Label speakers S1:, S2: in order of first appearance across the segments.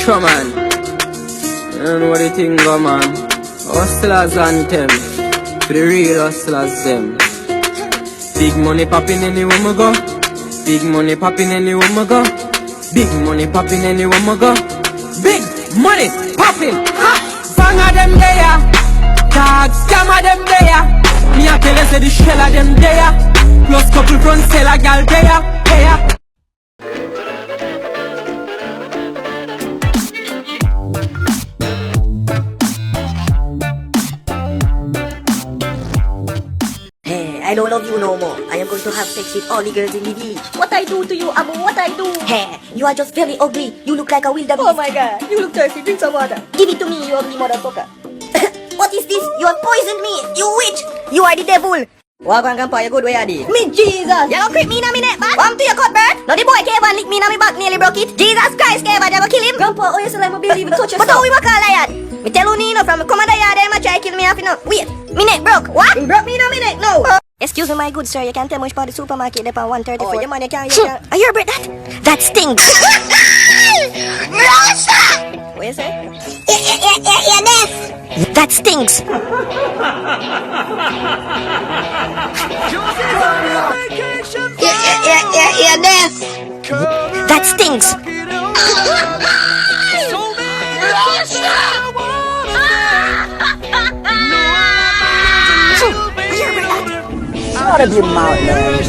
S1: Sure man, you don't know what the thing go man. Hustlers anthem, for the real hustlers them. Big money popping anywhere we go. Big money popping anywhere we go. Big money popping anywhere we go. Big money popping. Bang of them there. Tag scam of them there. Me a tell you say the shell of them there. Plus couple front seller gal there.
S2: I don't love you no more. I am going to have sex with all the girls in the village. What I do to you, Abu? What I do? Hey, you are just very ugly. You look like a wildebeest. Oh my god, you look thirsty. Drink some water. Give it to me, you ugly motherfucker. What is this? You have poisoned me. You witch. You are the devil. Walk on, grandpa, you good way, Adi. Me Jesus. You don't creep me in a minute, man. Come to your cut, bird. Now the boy came and licked me in a back, nearly broke it. Jesus Christ, came and never kill him. Grandpa, oh, you say like my baby, touch yourself. But how we walk all like that? Me tell you, Nino, from come on the yard, them a try kill me off, you know. Wait, me neck broke. What? You broke me in a minute, no. Excuse me, my good sir, you can't tell much about the supermarket there on 134. Oh, your man, you can't. Are you heard that? That stinks. What you say? That stinks. That stinks. Out of your mouth, man.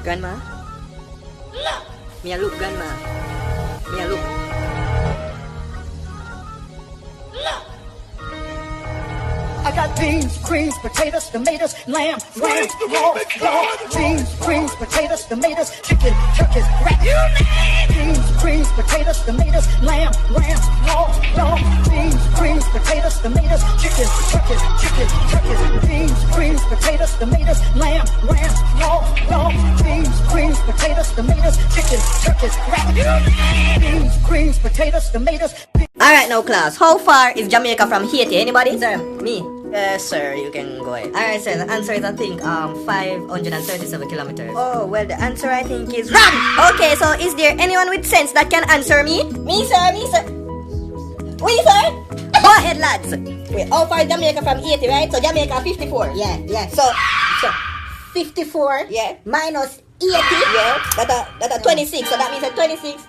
S2: Grandma? Me a look, grandma. Me a look.
S3: I got beans, greens, potatoes, tomatoes, lamb, lamb, raw, beans, greens, potatoes, tomatoes, chicken, turkeys, rat. Beans, greens, potatoes, tomatoes, lamb, raw, beans, greens, potatoes, tomatoes, chicken, turkeys, beans, greens, potatoes, tomatoes, lamb, raw, beans, greens, potatoes, tomatoes, chicken, turkeys, rat. Beans, greens, potatoes, tomatoes.
S2: Alright now class, how far is Jamaica from Haiti? Anybody? Sir, me. Sir, you can go ahead. Alright sir, the answer is I think 537 kilometers. Oh, well the answer I think is wrong! Okay, so is there anyone with sense that can answer me? Me sir. We sir? Go ahead lads. Wait, how far is Jamaica from Haiti, right? So Jamaica 54. Yeah. So 54 minus 80. Yeah. That's 26, so that means 26.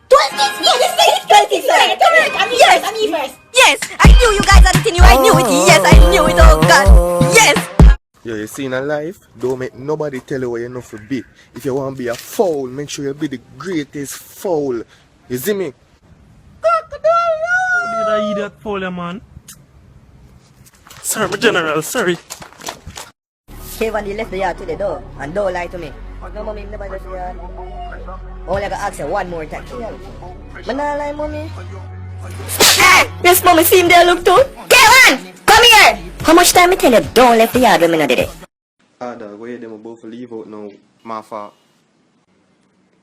S2: 26, sir. I'm here first. Yes, I knew you guys had it in you. I knew it. Yes, I knew it. Oh God. Yes.
S4: Yo, you see in a life, don't make nobody tell you what you're not for be. If you want to be a foul, make sure you be the greatest foul. You see me?
S5: How did I eat that foul, man? Sorry, my general, sorry.
S2: Kevin, you left the yard today, though, and don't lie to me. No, mommy, never left the yard. Only I gotta ask you one more time. But not lie, mommy. Hey! Yes, mommy, see him there, look too. Kevin! Come here! How much time I tell you don't left the yard when I did it?
S4: Dog, where them about to leave out now, my fault.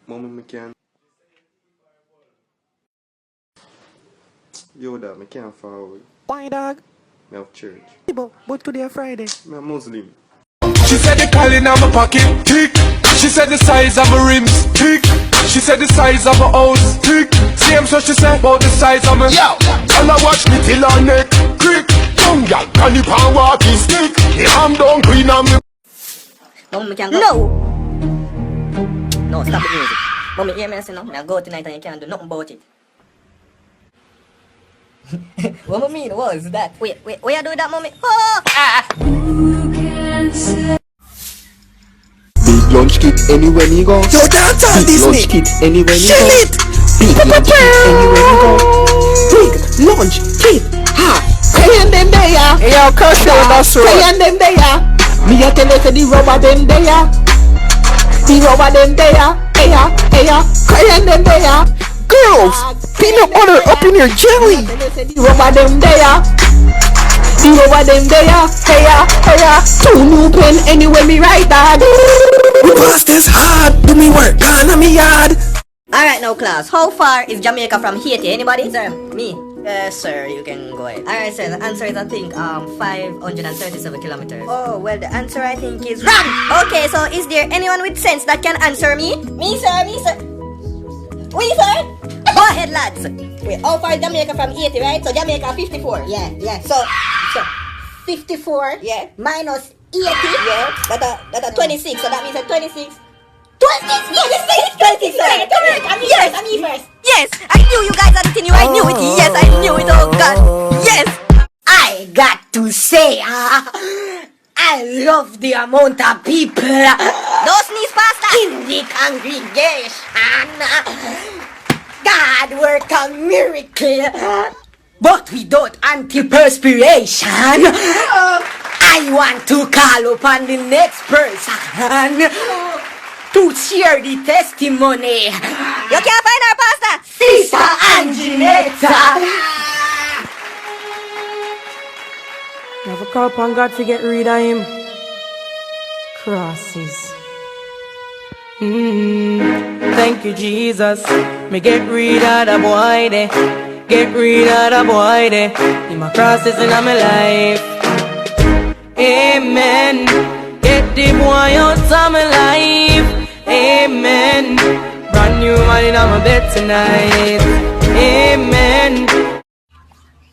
S4: Mommy, me can. Yo, dog, me can't forward.
S5: Why, dog?
S4: Me have church.
S5: But today is Friday.
S4: Me a Muslim.
S6: She said the calling on my pocket, tick. She said the size of her rims, tick. She said the size of her house, tick. Same so she said about the size of me. Yo, and I watch me till her neck, crick. Young gal, can you pan walking stick? The ham down green on me.
S2: Mommy, can go. No, stop the music. Mommy, hear me say no. Now go tonight and you can't do nothing about it. What I mean was that. Wait, what you do with that, mommy? Oh!
S4: Big lunch kit anywhere me go.
S5: Yo, dance on
S4: Big
S5: Disney.
S4: lunch kit anywhere me
S5: Shell
S4: go.
S5: it.
S4: Big lunch kit anywhere me go. Big lunch kit. Ha! Crayon them there.
S5: Hey, yo, curse you on that sword.
S4: Crayon them there. Me a tell you say the rubber them there. The rubber them there. Hey, crayon them there.
S5: Girls, peanut butter up in your jelly.
S4: The rubber them there. The rubber them there. Hey, two new pen anywhere me write that.
S5: We pass this hard. Do me work, gone on me yard.
S2: Alright. Alright now class, how far is Jamaica from Haiti? Anybody? Sir, me. Sir, you can go ahead. Alright sir, the answer is I think 537 kilometers. Oh, well the answer I think is wrong! Okay, so is there anyone with sense that can answer me? Me sir. We sir? Go ahead lads. Wait, how far is Jamaica from Haiti, right? So Jamaica 54. Yeah. So 54 minus 80. Yeah. That's 26, so that means that 26. 26, sir. I'm me first. Yes, I knew you guys had it in you. I knew it. Yes, I knew it. Oh God. Yes. I got to say, I love the amount of people. No sneeze pasta in the congregation. God work a miracle, but without antiperspiration. I want to call upon the next person to share the testimony. You can't find our pastor, Sister Anginetta.
S1: Never call upon God to get rid of him. Crosses. Thank you, Jesus. Me get rid of the boy there. Get rid of the boy there. In my crosses in my life. Amen. Get the boy out of my life. Amen. Brand new one in my bed tonight. Amen.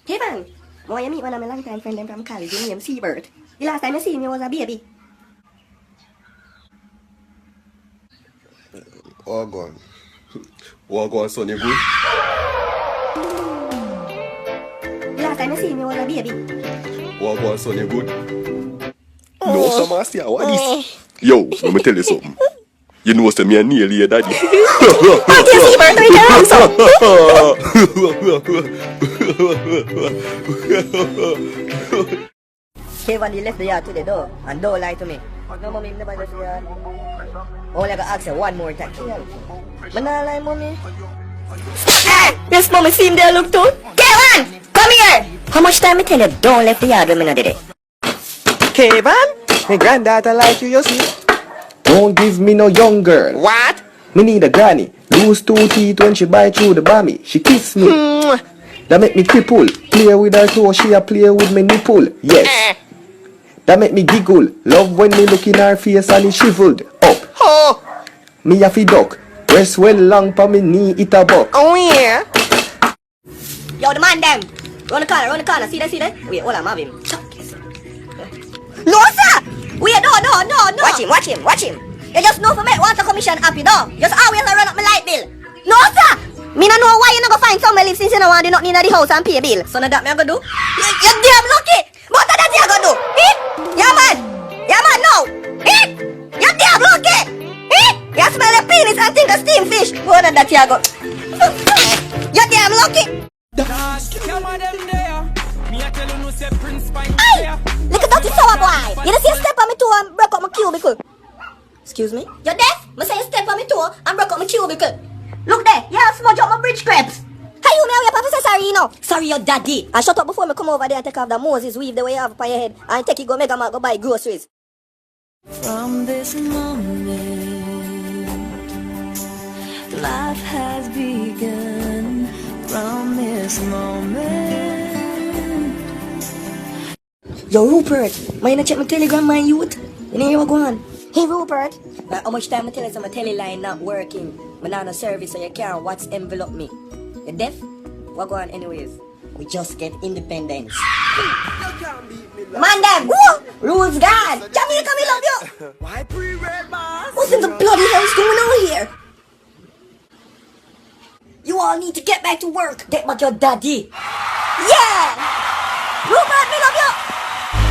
S2: Hey man, boy, I meet one of my longtime friend them from college. His name Seabird. The last time I seen him was a baby.
S4: Wagwan, son, you good?
S2: The last time I seen him was a baby.
S4: Wagwan, son, you good? No, some ask you, what is? Yo, let me tell you something. You know, me and nearly your daddy.
S2: Kevin, he left the yard today, though, and don't lie to me. No, mommy, never left the yard. Only I gotta ask you one more time. But not lie, mommy. Hey! Yes, mommy, see him there, look too. Kevin! Come here! How much time I tell you don't left the yard when I not did it?
S7: Kevin, my granddaughter like you see. Don't give me no young girl.
S2: What?
S7: Me need a granny. Lose 2 teeth when she bite through the bammy. She kiss me. That make me cripple. Play with her toe, she a play with me nipple. Yes. That make me giggle. Love when me look in her face and it shriveled up.
S2: Oh!
S7: Me a fi duck. Rest well long pa me knee it a buck.
S2: Oh yeah. Yo, the man them. Run the corner. See that? Wait, hold on, I'm having him. No, sir! Wait, no. Watch him. You just know for me, water commission happy, though. Just always run up my light bill. No, sir! Me no know why you not go find somewhere live since you know want do not need the house and pay a bill. So now that me I go do? You're damn lucky! What that you go do? Yeah, man, no! You're damn lucky! You smell the penis and think of steam fish. What that you go? You're damn lucky! Hey! Look at that sour boy! You don't see a step on me toe and broke up my cubicle. Excuse me? You're deaf? I say you step on me toe and broke up my cubicle. Look there, you have smudge up my bridge crepes. Hey, you me Papa say sorry, you know. Sorry, your daddy. I shut up before me come over there and take off the Moses weave the way you have upon your head and take you go mega mart go buy groceries.
S8: From this moment, life has begun. From this moment.
S2: Yo, Rupert, mind to check my telegram, my youth? You know what going on? Hey, Rupert. How much time I tell you my tele line not working? I'm not on a service so you can't watch envelope me. You deaf? What go on anyways? We just get independence. Man them! Woo! Rules God! Jamaica, we love you!
S6: Why pre-red, boss?
S2: What in the bloody hell is going on here? You all need to get back to work. Get back your daddy. Yeah! Rupert, we love you!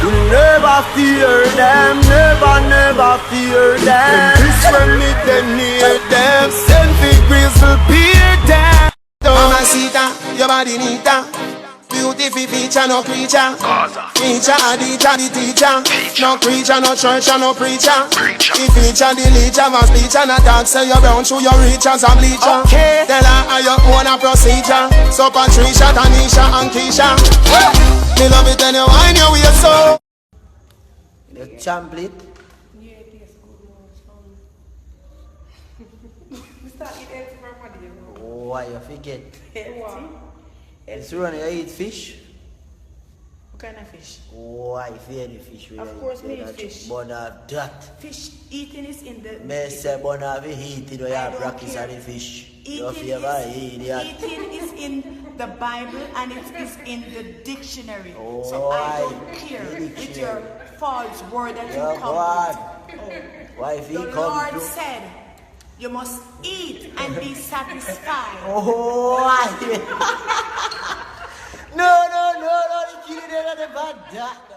S6: You never fear them, never fear them. This when me them near them, self-degrees will peer them. Mamacita, your body neater. Beautiful feature, no creature. Teacher, the teacher. No creature, no church, no preacher. The feature, the leacher, my speech and a talk. Say you're brown through your reachers and bleacher. Tell her how you own a procedure. So Patricia, Tanisha and Keisha. Me love it when you whine your way so.
S7: The champion.
S9: why you forget?
S10: Healthy.
S9: It's running, you eat fish?
S10: What kind of fish?
S9: Why if you eat fish?
S10: Of course me eat fish.
S9: But that.
S10: Fish eating is in the...
S9: Me say, but have you eaten or you have practice on the fish?
S10: Eating is in the Bible and it is in the dictionary.
S9: Oh,
S10: so I don't care with your false word that you come with.
S9: Why if he
S10: the
S9: come
S10: Lord
S9: to...
S10: said, you must eat and be satisfied.
S9: Oh, no, the kid is not bad.